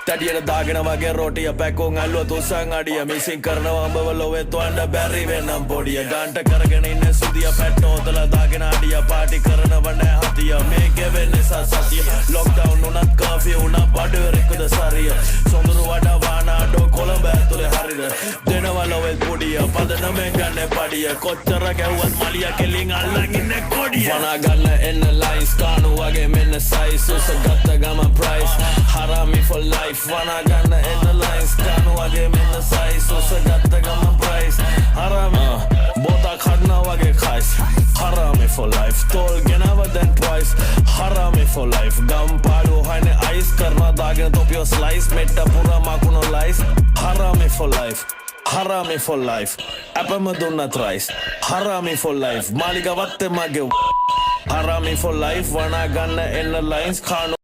තැටියට දාගෙන වගේ රෝටිය පැකුන් ඇල්ලුව තුසන් අඩිය මිසින් කරනවා අඹව ලොවේ තුවන්ඩ බැරි වෙනම් පොඩිය ගන්ට කරගෙන ඉන්න සුදිය පැට්ටෝතල දාගෙන අඩිය පාටි කරනව නෑ හතිය මේකෙ වෙන්නේ සතිය ලොක්ඩවුන් උනත් කර්ෆියු උනත් බඩුවරෙකුද සරිය සොඳුරු වඩා වානාඩෝ කොළඹ ඇතුලේ හරිද දෙනවා ලොවේ පොඩිය පදනමෙන් ගන්න පඩිය කොච්චර ගැව්වත් මලිය කෙලින් අල්ලන් ඉන්නේ කොඩිය වනා ගන්න එන්න ලයින්ස් කානු වගේ මෙන්න සයිස් උස ගත්ත ගමන් ප්‍රයිස් හරාමි for life වනා ගන්න එන්න ලයින්ස් කානු වගේ මෙන්න සයිස් උස ගත්ත ගමන් ප්‍රයිස් හරාමි බෝතා කඩනා වගේ කයිස් හරාමි for life තෝල් ගෙනව දැන් twice හරාමි for life ගම් පාඩුව හොයන්නේ අයිස් කරනවා දාගෙන තොපියෝ ස්ලයිස් මෙට්ට පුරා මකුණු ලයිස් හරාමි for life Harami for life අපම දුන්නත් රයිස් Harami for life මාලිගවත්තේ මගේ Harami for life වනා ගන්න එන්න ලයින්ස් කානු